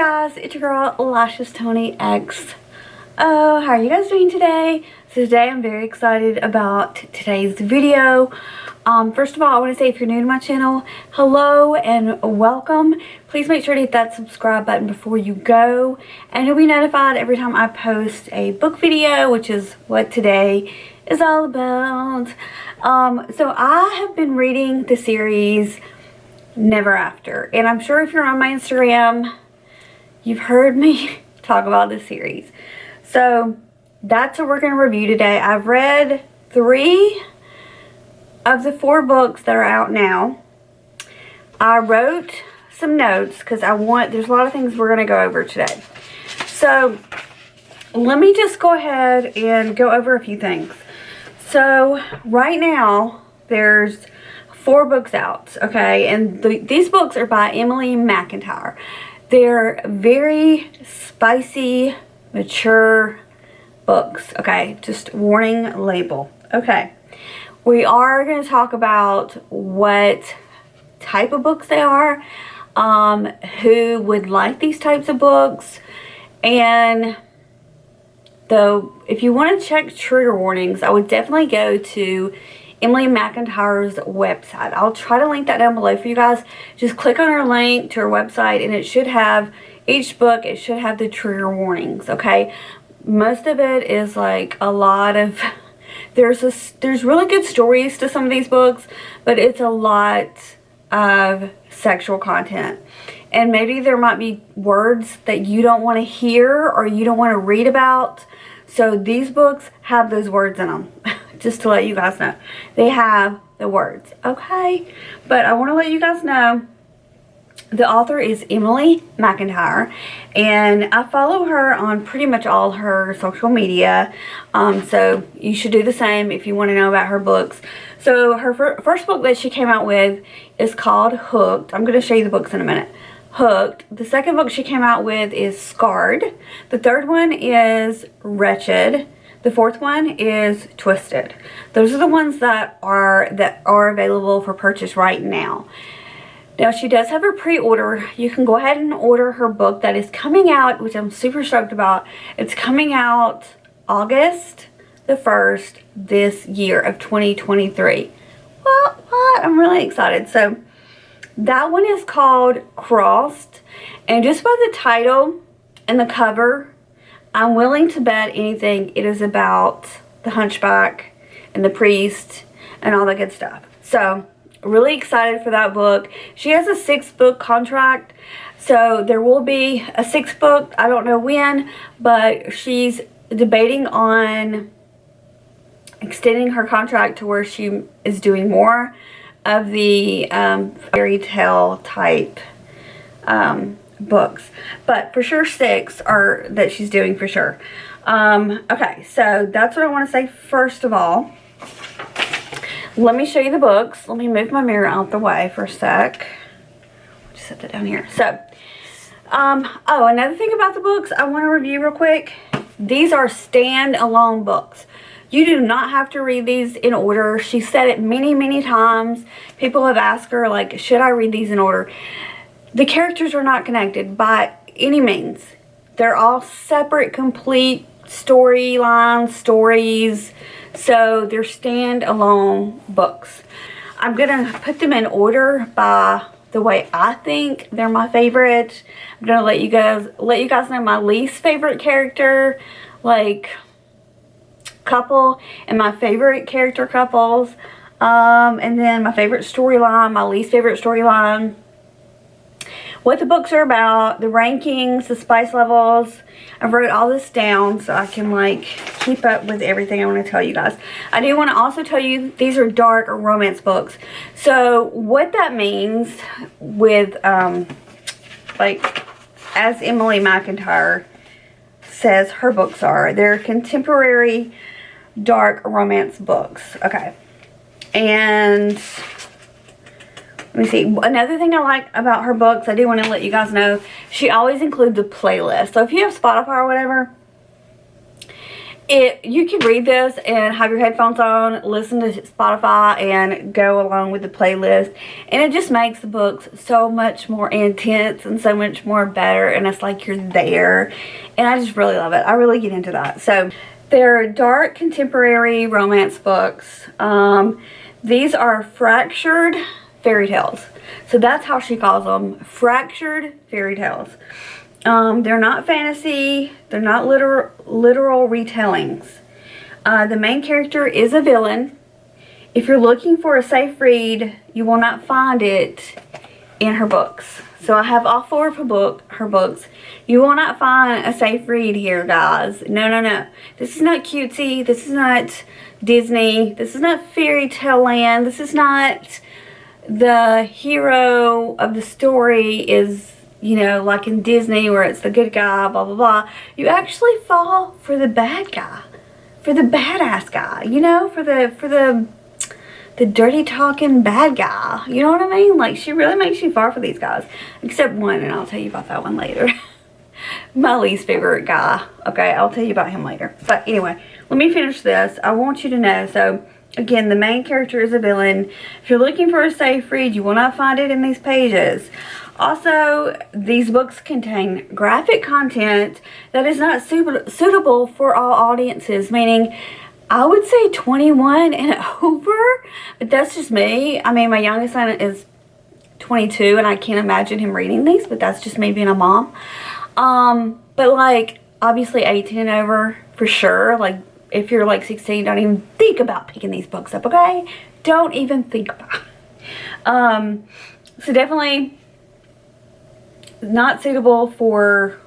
guys, it's your girl Lashes Tony X. Oh, how are you guys doing today? So today I'm very excited about today's video. First of all, I want to say if you're new to my channel, hello and welcome. Please make sure to hit that subscribe button before you go, and you'll be notified every time I post a book video, which is what today is all about. So I have been reading the series Never After, and I'm sure if you're on my Instagram, you've heard me talk about this series. So that's what we're going to review today. I've read 3 of the 4 books that are out now. I wrote some notes because there's a lot of things we're going to go over today. So let me just go ahead and go over a few things. So right now there's 4 books out, okay, and these books are by Emily McIntyre. They're very spicy, mature books, okay, just warning label. Okay, we are going to talk about what type of books they are, who would like these types of books, and though if you want to check trigger warnings, I would definitely go to Emily McIntyre's website. I'll try to link that down below for you guys. Just click on her link to her website and it should have each book, it should have the trigger warnings, okay? Most of it is like a lot of there's really good stories to some of these books, but it's a lot of sexual content. And maybe there might be words that you don't want to hear or you don't want to read about. So these books have those words in them. Just to let you guys know, they have the words, okay? But I want to let you guys know the author is Emily McIntyre, and I follow her on pretty much all her social media, so you should do the same if you want to know about her books. So her first book that she came out with is called Hooked. I'm going to show you the books in a minute. Hooked. The second book she came out with is Scarred. The third one is Wretched. The fourth one is Twisted. Those are the ones that are available for purchase right now. Now she does have a pre-order. You can go ahead and order her book that is coming out, which I'm super stoked about. It's coming out August the 1st this year of 2023. What? I'm really excited. So that one is called Crossed, and just by the title and the cover, I'm willing to bet anything it is about the hunchback and the priest and all that good stuff. So, really excited for that book. She has a 6-book contract, so there will be a 6th book. I don't know when, but she's debating on extending her contract to where she is doing more of the fairy tale type books, but for sure 6 are that she's doing for sure. Okay, so that's what I want to say. First of all, let me show you the books. Let me move my mirror out the way for a sec. Just set that down here. So oh, another thing about the books I want to review real quick. These are stand-alone books. You do not have to read these in order. She said it many times. People have asked her, like, should I read these in order? The characters are not connected by any means. They're all separate, complete storylines, stories. So they're stand-alone books. I'm going to put them in order by the way I think they're my favorite. I'm going to let you guys know my least favorite character, like, couple, and my favorite character couples. And then my favorite storyline, my least favorite storyline, what the books are about, the rankings, the spice levels. I wrote all this down so I can, like, keep up with everything I want to tell you guys. I do want to also tell you these are dark or romance books. So what that means with, like, as Emily McIntyre says her books are, they're contemporary dark romance books. Okay. And let me see. Another thing I like about her books, I do want to let you guys know, she always includes a playlist. So if you have Spotify or whatever, You can read this and have your headphones on, listen to Spotify, and go along with the playlist. And it just makes the books so much more intense and so much more better. And it's like you're there. And I just really love it. I really get into that. So they're dark contemporary romance books. These are fractured fairy tales. So that's how she calls them. Fractured fairy tales. They're not fantasy. They're not literal retellings. The main character is a villain. If you're looking for a safe read, you will not find it in her books. So I have all 4 of her books. You will not find a safe read here, guys. No, no, no. This is not cutesy. This is not Disney. This is not fairy tale land. This is not the hero of the story is, you know, like in Disney where it's the good guy, blah, blah, blah. You actually fall for the bad guy. For the badass guy, you know, for the dirty talking bad guy. You know what I mean? Like, she really makes you fall for these guys. Except one, and I'll tell you about that one later. My least favorite guy. Okay, I'll tell you about him later. But anyway, let me finish this. I want you to know, so again, the main character is a villain. If you're looking for a safe read, you will not find it in these pages. Also, these books contain graphic content that is not suitable for all audiences, meaning I would say 21 and over, but that's just me. I mean, my youngest son is 22 and I can't imagine him reading these, but that's just me being a mom. But like, obviously 18 and over for sure. Like, if you're like 16, don't even think about picking these books up, okay? Don't even think about it. So definitely not suitable for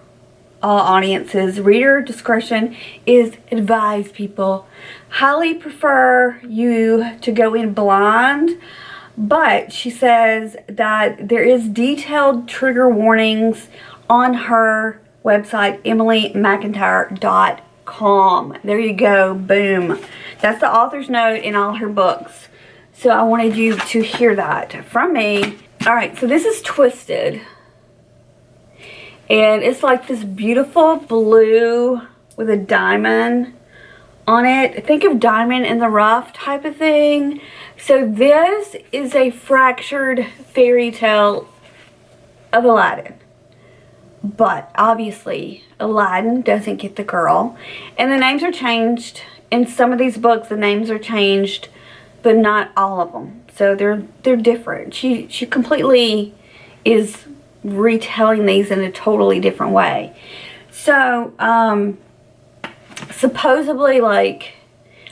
all audiences. Reader discretion is advised, people. Highly prefer you to go in blind, but she says that there is detailed trigger warnings on her website, EmilyMcIntyre.com. There you go. Boom. That's the author's note in all her books. So I wanted you to hear that from me. Alright, so this is Twisted. And it's like this beautiful blue with a diamond on it. Think of Diamond in the Rough type of thing. So this is a fractured fairy tale of Aladdin. But obviously Aladdin doesn't get the girl. And the names are changed. In some of these books the names are changed, but not all of them. So they're different. She completely is retelling these in a totally different way. So supposedly, like,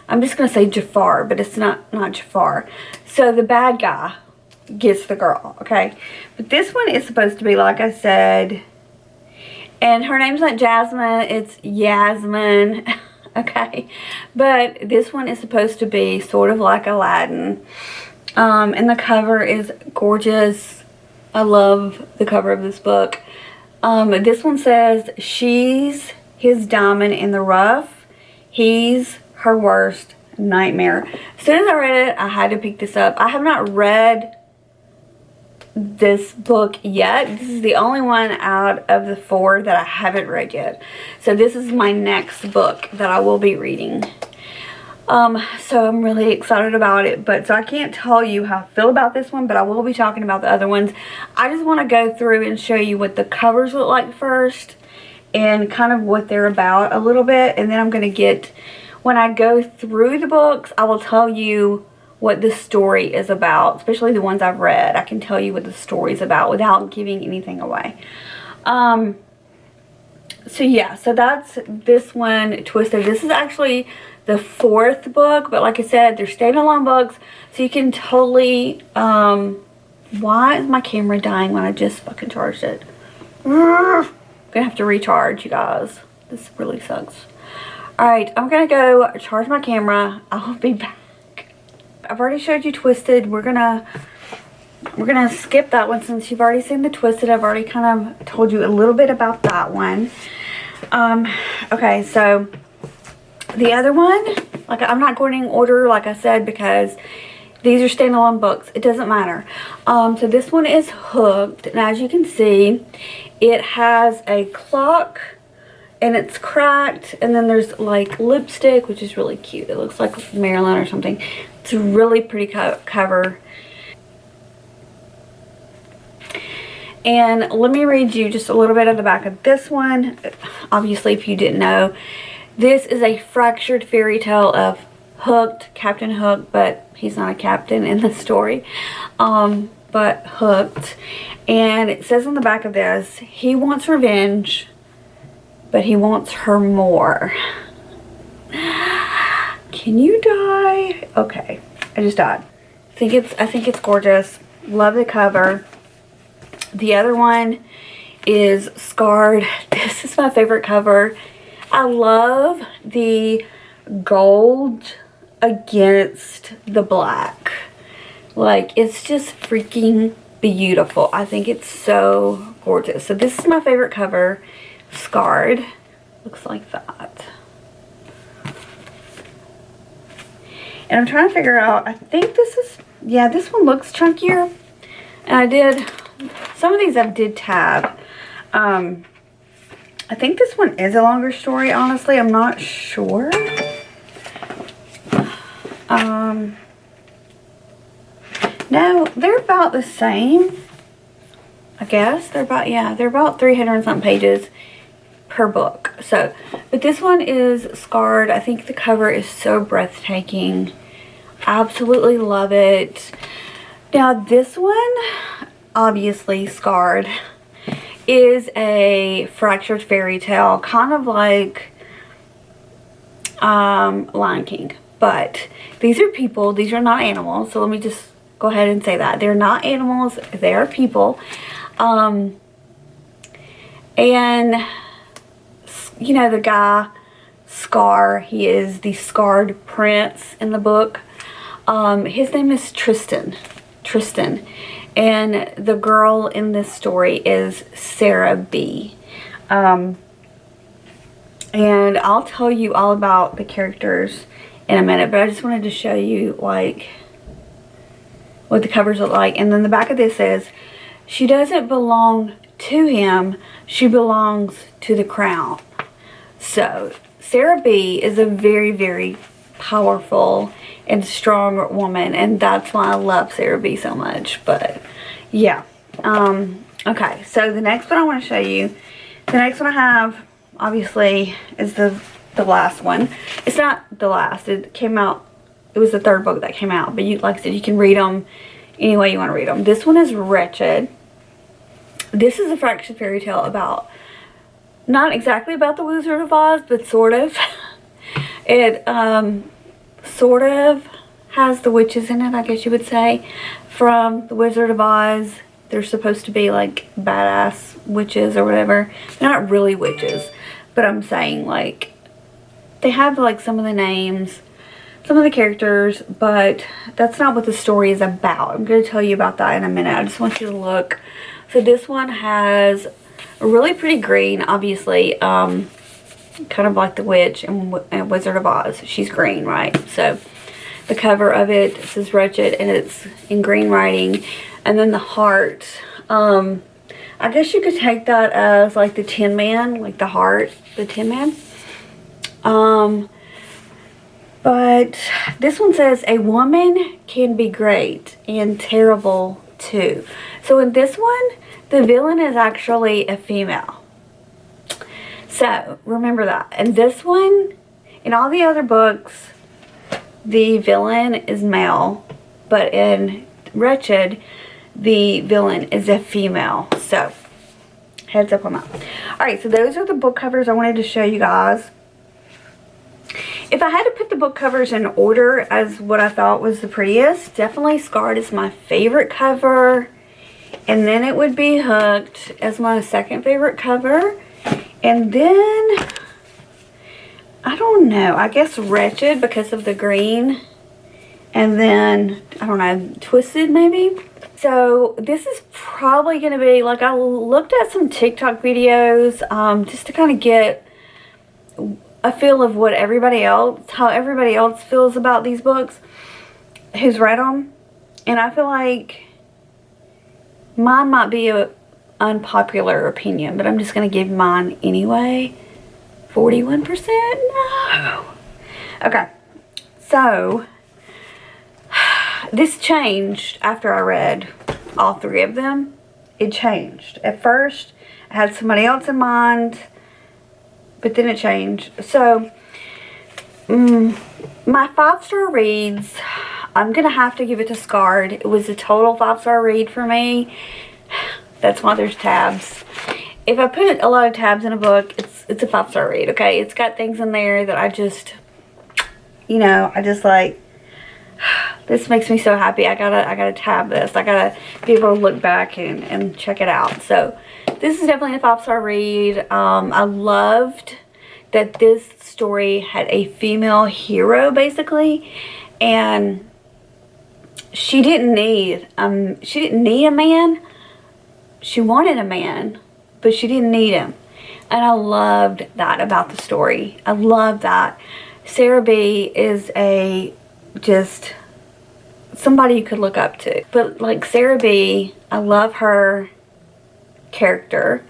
I'm just gonna say Jafar, but it's not Jafar. So the bad guy gets the girl, okay? But this one is supposed to be, like I said, and her name's not Jasmine, it's Yasmin. Okay, but this one is supposed to be sort of like Aladdin. And the cover is gorgeous. I love the cover of this book. This one says, she's his diamond in the rough. He's her worst nightmare. As soon as I read it, I had to pick this up. I have not read this book yet. This is the only one out of the 4 that I haven't read yet. So this is my next book that I will be reading. So I'm really excited about it, but so I can't tell you how I feel about this one, but I will be talking about the other ones. I just want to go through and show you what the covers look like first and kind of what they're about a little bit, and then I'm going to get, when I go through the books, I will tell you what the story is about, especially the ones I've read. I can tell you what the story is about without giving anything away. So yeah, so that's this one, Twisted. This is actually the 4th book, but like I said, they're standalone books, so you can totally, why is my camera dying when I just fucking charged it? I'm gonna have to recharge, you guys. This really sucks. Alright, I'm gonna go charge my camera. I'll be back. I've already showed you Twisted. We're gonna skip that one since you've already seen the Twisted. I've already kind of told you a little bit about that one. Okay, so the other one, like, I'm not going in order, like I said, because these are standalone books. It doesn't matter. So this one is Hooked, and as you can see, it has a clock and it's cracked, and then there's like lipstick, which is really cute. It looks like Marilyn or something. It's a really pretty cover. And let me read you just a little bit of the back of this one. Obviously, if you didn't know, this is a fractured fairy tale of Hooked, Captain Hook, but he's not a captain in the story, but Hooked. And it says on the back of this, he wants revenge, but he wants her more. Can you die? Okay, I just died. I think it's gorgeous. Love the cover. The other one is Scarred. This is my favorite cover. I love the gold against the black. Like, it's just freaking beautiful. I think it's so gorgeous. So this is my favorite cover. Scarred. Looks like that. And I'm trying to figure out, I think this is, yeah, this one looks chunkier. And I did, some of these I did tab. I think this one is a longer story, honestly. I'm not sure. No, they're about the same, I guess. They're about, yeah, they're about 300 and something pages per book. So, but this one is Scarred. I think the cover is so breathtaking. Absolutely love it. Now this one, obviously Scarred, is a fractured fairy tale, kind of like Lion King. But these are people, these are not animals. So let me just go ahead and say that. They're not animals, they are people. And, you know, the guy, Scar, he is the scarred prince in the book. His name is Tristan. And the girl in this story is Sarah B. And I'll tell you all about the characters in a minute, but I just wanted to show you, like, what the covers look like. And then the back of this says, she doesn't belong to him, she belongs to the crown. So, Sarah B is a very, very powerful and strong woman, and that's why I love Sarah B so much. But yeah, okay, so the next one I want to show you, the next one I have obviously is the last one. It's not the last, it came out, it was the third book that came out, but you, like I said, you can read them any way you want to read them. This one is Wretched. This is a fractured fairy tale about, not exactly about the Wizard of Oz, but sort of. It sort of has the witches in it, I guess you would say, from the Wizard of Oz. They're supposed to be like badass witches or whatever. They're not really witches, but I'm saying, like, they have like some of the names, some of the characters, but that's not what the story is about. I'm going to tell you about that in a minute. I just want you to look. So this one has a really pretty green, obviously, kind of like the witch and Wizard of Oz. She's green, right? So the cover of it says Wretched, and it's in green writing. And then the heart, I guess you could take that as like the Tin Man, like the heart, the Tin Man. But this one says, a woman can be great and terrible too. So in this one, the villain is actually a female. So remember that. And this one, in all the other books, the villain is male, but in Wretched, the villain is a female. So heads up on that. Alright, so those are the book covers I wanted to show you guys. If I had to put the book covers in order as what I thought was the prettiest, definitely Scarred is my favorite cover. And then it would be Hooked as my second favorite cover. And then, I don't know, I guess Wretched because of the green. And then, I don't know, Twisted maybe? So, this is probably going to be, like, I looked at some TikTok videos just to kind of get a feel of what everybody else, how everybody else feels about these books who's read them. And I feel like mine might be a unpopular opinion, but I'm just going to give mine anyway. 41%? No. Okay. So, this changed after I read all 3 of them. It changed. At first, I had somebody else in mind, but then it changed. So, my 5-star reads, I'm going to have to give it to Scarred. It was a total 5-star read for me. That's why there's tabs. If I put a lot of tabs in a book, it's a 5-star read, okay? It's got things in there that I just, you know, I just like, this makes me so happy. I gotta tab this. I gotta be able to look back and check it out. So this is definitely a 5-star read. I loved that this story had a female hero, basically, and she didn't need a man. She wanted a man, but she didn't need him. And I loved that about the story. I love that. Sarah B is just somebody you could look up to. But like Sarah B, I love her character.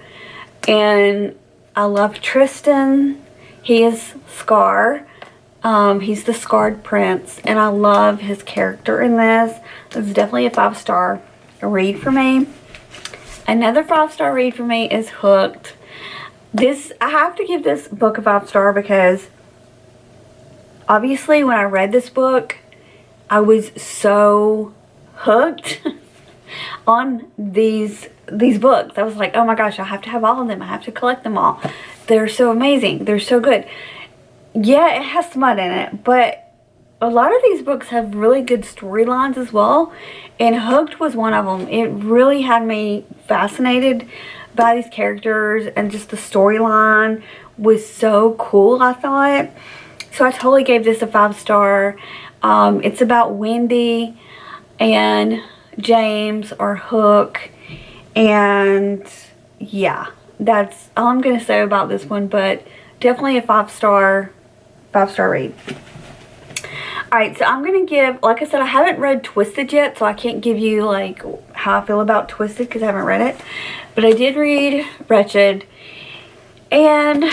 And I love Tristan. He is Scar. He's the Scarred Prince. And I love his character in this. It's definitely a 5-star read for me. Another 5-star read for me is Hooked. I have to give this book a 5-star because obviously when I read this book, I was so hooked on these books. I was like, oh my gosh, I have to have all of them. I have to collect them all. They're so amazing. They're so good. Yeah, it has smut in it, but a lot of these books have really good storylines as well, and Hooked was one of them. It really had me fascinated by these characters, and just the storyline was so cool, I thought. So I totally gave this a 5-star. It's about Wendy and James or Hook, and yeah, that's all I'm going to say about this one, but definitely a 5-star read. Alright, so I'm going to give, like I said, I haven't read Twisted yet, so I can't give you like how I feel about Twisted because I haven't read it. But I did read Wretched, and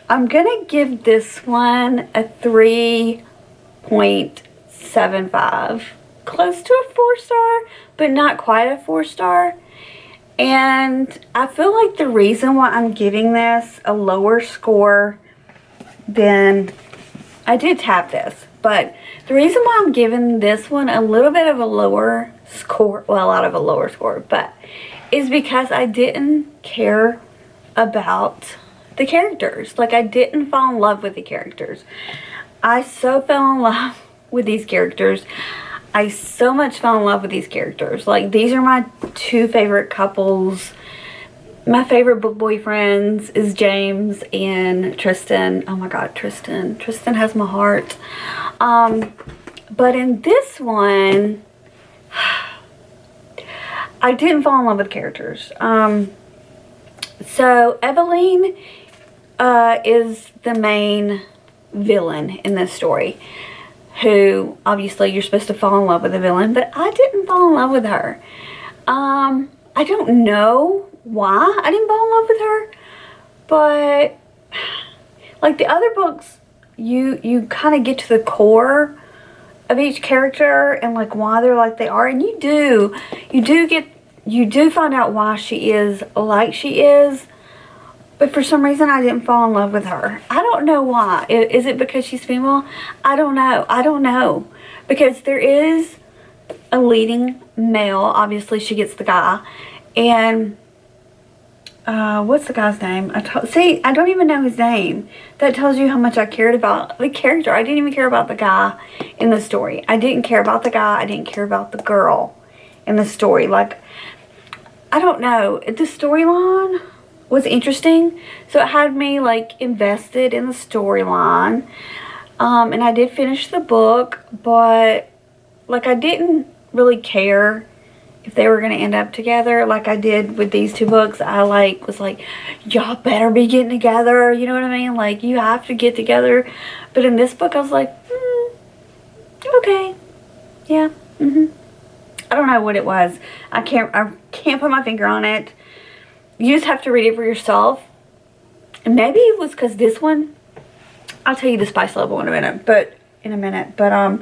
I'm going to give this one a 3.75. Close to a 4-star, but not quite a 4-star. And I feel like the reason why I'm giving this a lower score than I did tap this, but the reason why I'm giving this one a little bit of a lower score, well, a lot of a lower score, but is because I didn't care about the characters. Like, I didn't fall in love with the characters. I so fell in love with these characters. I so much fell in love with these characters. Like, these are my 2 favorite couples. My favorite book boyfriends is James and Tristan. Oh my god, Tristan. Tristan has my heart. But in this one, I didn't fall in love with characters. So Eveline is the main villain in this story, who obviously you're supposed to fall in love with the villain, but I didn't fall in love with her. I don't know why I didn't fall in love with her, but like the other books, you kind of get to the core of each character and like why they're like they are, and you do find out why she is like she is. But for some reason, I didn't fall in love with her. I don't know why. Is it because she's female? I don't know. Because there is a leading male. Obviously, she gets the guy. And, what's the guy's name? See, I don't even know his name. That tells you how much I cared about the character. I didn't even care about the guy in the story. I didn't care about the guy. I didn't care about the girl in the story. Like, I don't know. The storyline was interesting, so it had me like invested in the storyline, and I did finish the book, but like I didn't really care if they were going to end up together like I did with these 2 books. I like was like, y'all better be getting together, you know what I mean? Like, you have to get together. But in this book I was like, okay, yeah, I don't know what it was. I can't put my finger on it. You just have to read it for yourself. And maybe it was because this one, I'll tell you the spice level in a minute, but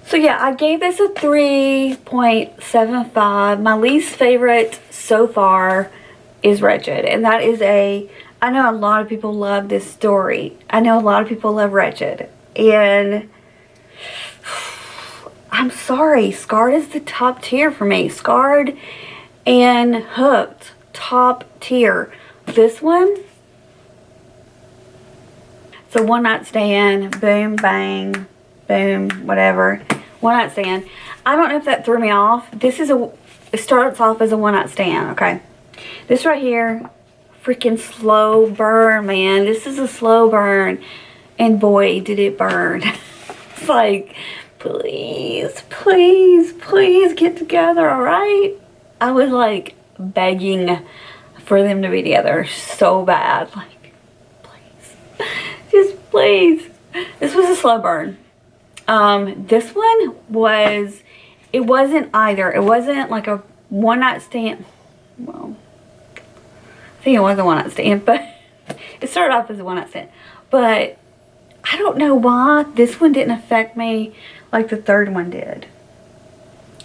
so yeah, I gave this a 3.75. My least favorite so far is Wretched, and that is I know a lot of people love this story. I know a lot of people love Wretched, and I'm sorry, Scarred is the top tier for me. Scarred and Hooked, top tier. This one, it's a one night stand, boom, bang, boom, whatever. One night stand. I don't know if that threw me off. It starts off as a one night stand, okay? This right here, freaking slow burn, man. This is a slow burn. And boy, did it burn. It's like, please, please, please get together, alright? I was like begging for them to be together so bad. Like, please. Just please. This was a slow burn. This one it wasn't either. It wasn't like a one night stand. Well, I think it was a one night stand, but it started off as a one night stand. But I don't know why this one didn't affect me like the third one did.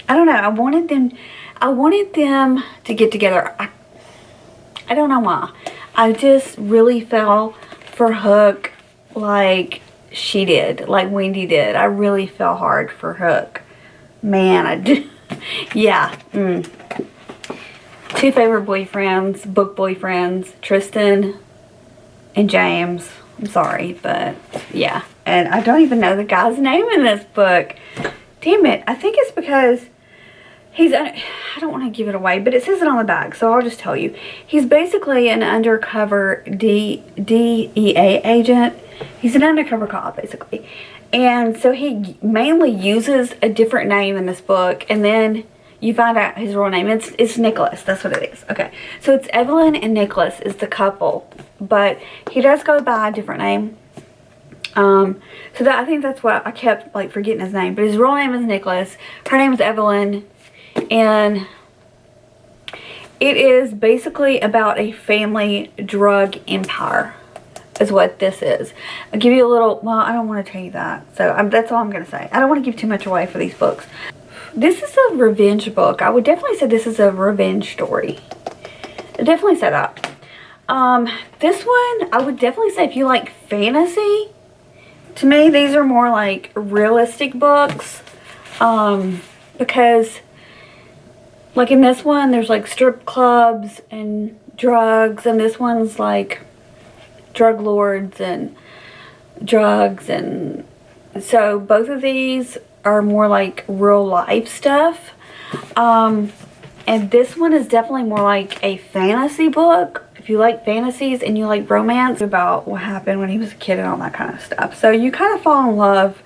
I don't know. I wanted them to get together. I don't know why. I just really fell for Hook like she did, like Wendy did. I really fell hard for Hook. Man, I did. Yeah. Two favorite boyfriends, book boyfriends, Tristan and James. I'm sorry, but yeah. And I don't even know the guy's name in this book. Damn it. I think it's because I don't want to give it away, but it says it on the back, so I'll just tell you. He's basically an undercover DEA agent. He's an undercover cop, basically. And so he mainly uses a different name in this book, and then you find out his real name. It's Nicholas. That's what it is. Okay. So it's Evelyn and Nicholas is the couple, but he does go by a different name. So I think that's what I kept like forgetting his name, but his real name is Nicholas. Her name is Evelyn, and it is basically about a family drug empire. Is what this is. I'll give you a little, well, I don't want to tell you that. So that's all I'm going to say. I don't want to give too much away for these books. This is a revenge book. I would definitely say this is a revenge story. I definitely say that. This one, I would definitely say if you like fantasy, to me, these are more like realistic books. Because, like in this one, there's like strip clubs and drugs, and this one's like drug lords and drugs, and so both of these are more like real life stuff, and this one is definitely more like a fantasy book. If you like fantasies and you like romance, about what happened when he was a kid and all that kind of stuff. So you kind of fall in love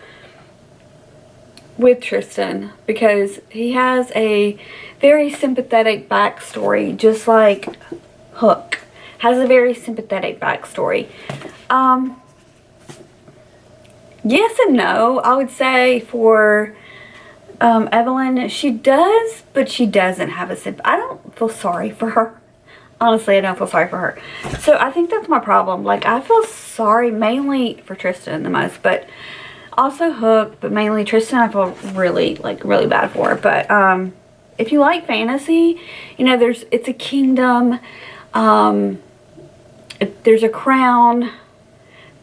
with Tristan because he has a very sympathetic backstory, just like Hook has a very sympathetic backstory. Yes and no, I would say for Evelyn, she does, but she doesn't have a sympathy. I don't feel sorry for her. Honestly, I don't feel sorry for her. So I think that's my problem. Like, I feel sorry mainly for Tristan the most, but also Hook, but mainly Tristan I feel really bad for. But if you like fantasy, you know, it's a kingdom. There's a crown,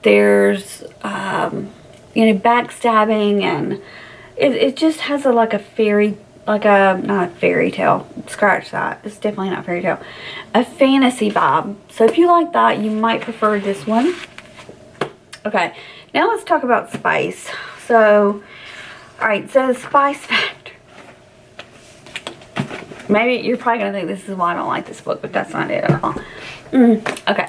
there's, you know, backstabbing, and it just has not a fairy tale, scratch that, it's definitely not fairy tale, a fantasy vibe. So if you like that, you might prefer this one. Okay, now let's talk about spice. So, alright, so the spice factor. Maybe you're probably going to think this is why I don't like this book, but that's not it at all. Okay.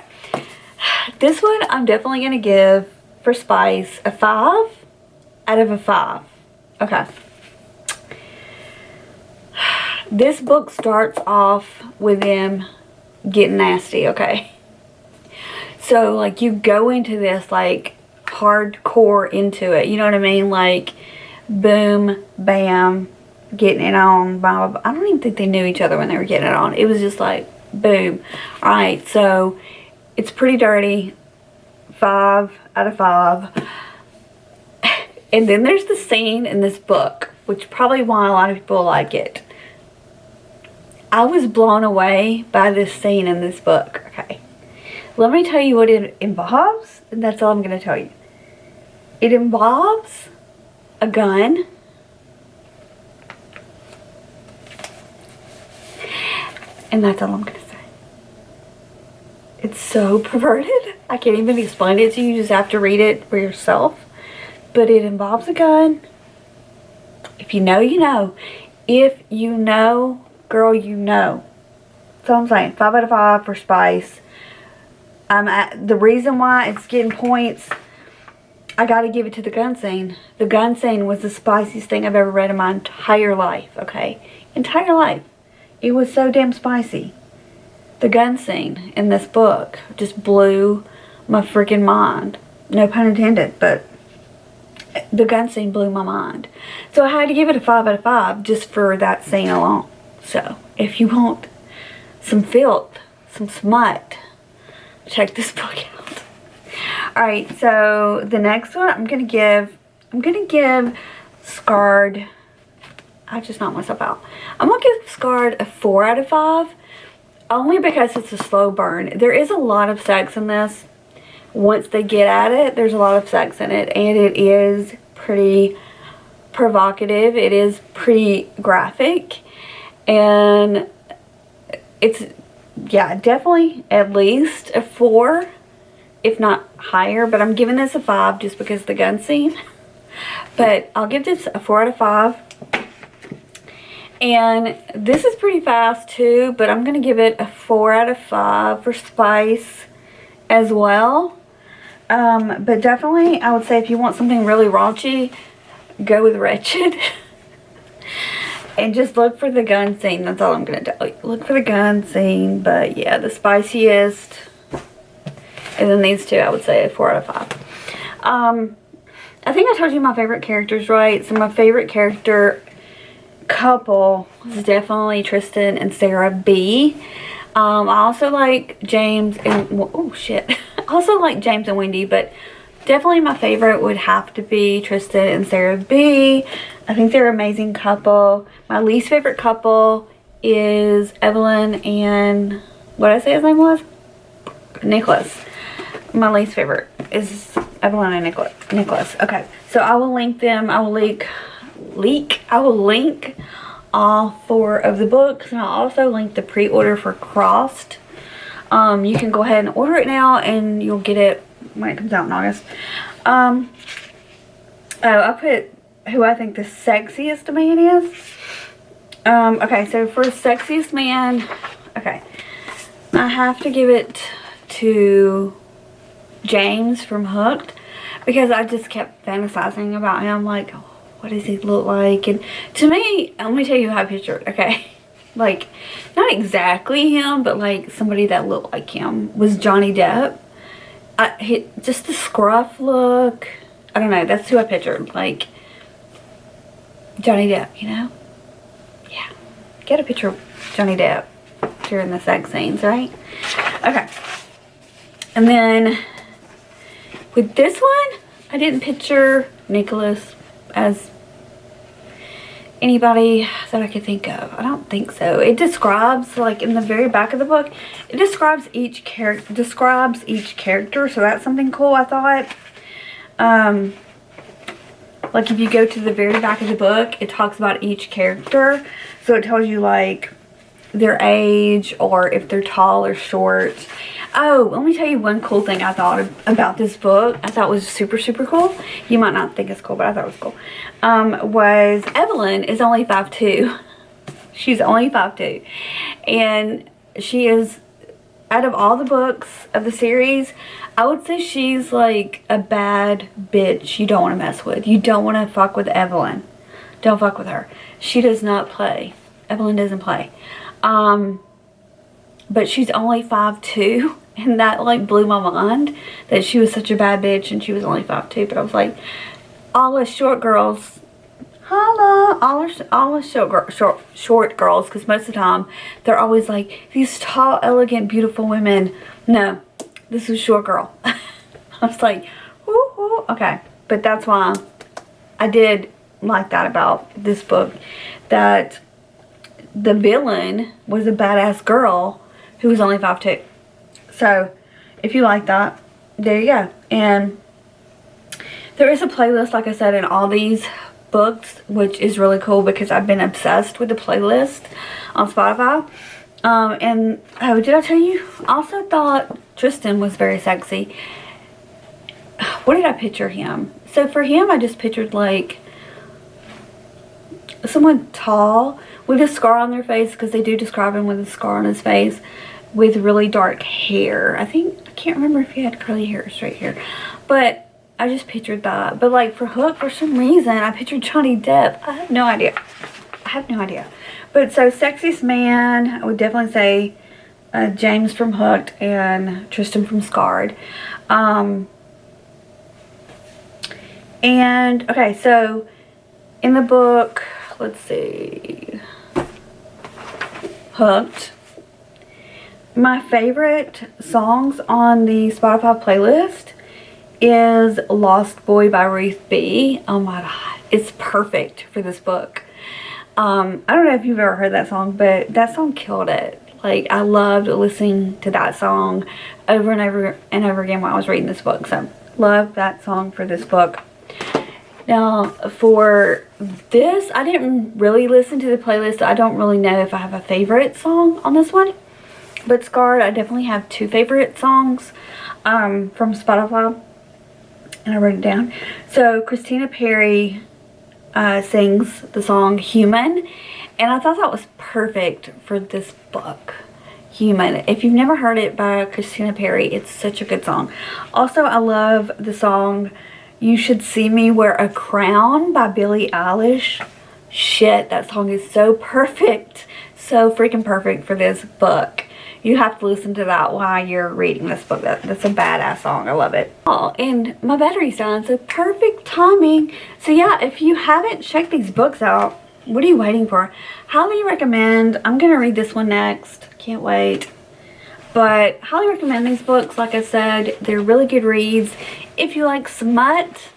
This one I'm definitely going to give for spice a 5 out of a 5. Okay. This book starts off with them getting nasty, okay? So, like, you go into this, like, hardcore into it. You know what I mean? Like, boom, bam, getting it on, blah, blah, blah. I don't even think they knew each other when they were getting it on. It was just like, boom. Alright, so It's pretty dirty. 5 out of 5. And then there's the scene in this book, which is probably why a lot of people like it. I was blown away by this scene in this book. Okay. Let me tell you what it involves, and that's all I'm going to tell you. It involves a gun. And that's all I'm going to say. It's so perverted. I can't even explain it to you. You just have to read it for yourself. But it involves a gun. If you know, you know. If you know, girl, you know. That's all I'm saying. 5 out of 5 for Spice. The reason why it's getting points, I gotta give it to the gun scene. The gun scene was the spiciest thing I've ever read in my entire life, okay? Entire life. It was so damn spicy. The gun scene in this book just blew my freaking mind. No pun intended, but the gun scene blew my mind. So I had to give it a 5 out of 5 just for that scene alone. So, if you want some filth, some smut, check this book out. Alright, so the next one I'm gonna give Scarred. I just knocked myself out. I'm gonna give Scarred a 4 out of 5. Only because it's a slow burn. There is a lot of sex in this. Once they get at it, there's a lot of sex in it. And it is pretty provocative. It is pretty graphic. And it's, yeah, definitely at least a 4. If not higher. But I'm giving this a 5 just because of the gun scene. But I'll give this a 4 out of 5. And this is pretty fast too, but I'm going to give it a 4 out of 5 for Spice as well. But definitely, I would say if you want something really raunchy, go with Wretched. And just look for the gun scene. That's all I'm going to tell you. Look for the gun scene. But yeah, the spiciest. And then these two, I would say a 4 out of 5. I think I told you my favorite characters, right? So my favorite character couple is definitely Tristan and Sarah B. I also like James and, oh shit. I also like James and Wendy, but definitely my favorite would have to be Tristan and Sarah B. I think they're an amazing couple. My least favorite couple is Evelyn and, what did I say his name was? Nicholas. My least favorite is Evelyn and Nicholas. Okay, so I will link them. I will link all 4 of the books, and I'll also link the pre-order for Crossed. You can go ahead and order it now, and you'll get it when it comes out in August. I put who I think the sexiest man is. Okay, so for sexiest man, okay, I have to give it to James from Hooked, because I just kept fantasizing about him, like, what does he look like? And to me, let me tell you how I pictured, okay? Like, not exactly him, but like somebody that looked like him was Johnny Depp. Just the scruff look. I don't know, that's who I pictured. Like, Johnny Depp, you know? Yeah. Get a picture of Johnny Depp during the sex scenes, right? Okay. And then, with this one, I didn't picture Nicholas as anybody that I could think of. I don't think so. It describes, like in the very back of the book, it describes each character, so that's something cool, I thought. Like if you go to the very back of the book, it talks about each character. So it tells you like their age, or if they're tall or short. Oh, let me tell you one cool thing I thought about this book. I thought was super, super cool. You might not think it's cool, but I thought it was cool. Was Evelyn is only 5'2". She's only 5'2". And she is, out of all the books of the series, I would say she's like a bad bitch you don't want to mess with. You don't want to fuck with Evelyn. Don't fuck with her. She does not play. Evelyn doesn't play. But she's only 5'2", and that like blew my mind that she was such a bad bitch and she was only 5'2". But I was like, all us short girls, holla, all us short girls, because most of the time they're always like these tall, elegant, beautiful women. No, this was Short Girl. I was like, whoo, whoo. Okay. But that's why I did like that about this book. That the villain was a badass girl who was only 5'2". So, if you like that, there you go. And there is a playlist, like I said, in all these books, which is really cool because I've been obsessed with the playlist on Spotify. And did I tell you? I also thought Tristan was very sexy. What did I picture him? So for him, I just pictured like someone tall with a scar on their face, because they do describe him with a scar on his face, with really dark hair. I can't remember if he had curly hair or straight hair, but I just pictured that. But like for Hook, for some reason, I pictured Johnny Depp. I have no idea. But so sexiest man, I would definitely say James from Hooked and Tristan from Scarred. And okay, so in the book, let's see, Hooked, my favorite songs on the Spotify playlist is Lost Boy by Ruth B. Oh my god, it's perfect for this book. I don't know if you've ever heard that song, but that song killed it. Like, I loved listening to that song over and over and over again while I was reading this book. So, love that song for this book. Now, for this, I didn't really listen to the playlist. I don't really know if I have a favorite song on this one. But Scarred, I definitely have 2 favorite songs from Spotify. And I wrote it down. So, Christina Perri sings the song Human. And I thought that was perfect for this book. Human. If you've never heard it by Christina Perri, it's such a good song. Also, I love the song You Should See Me Wear a Crown by Billie Eilish. Shit, that song is so perfect. So freaking perfect for this book. You have to listen to that while you're reading this book. That's a badass song. I love it. Oh, and my battery's done, so perfect timing. So yeah, if you haven't checked these books out, what are you waiting for? Highly recommend. I'm going to read this one next. Can't wait. But highly recommend these books. Like I said, they're really good reads. If you like smut,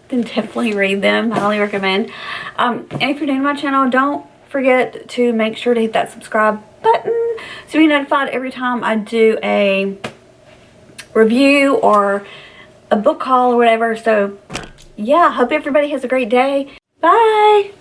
then definitely read them. Highly recommend. And if you're new to my channel, don't forget to make sure to hit that subscribe button so you're notified every time I do a review or a book haul or whatever. So yeah, hope everybody has a great day. Bye.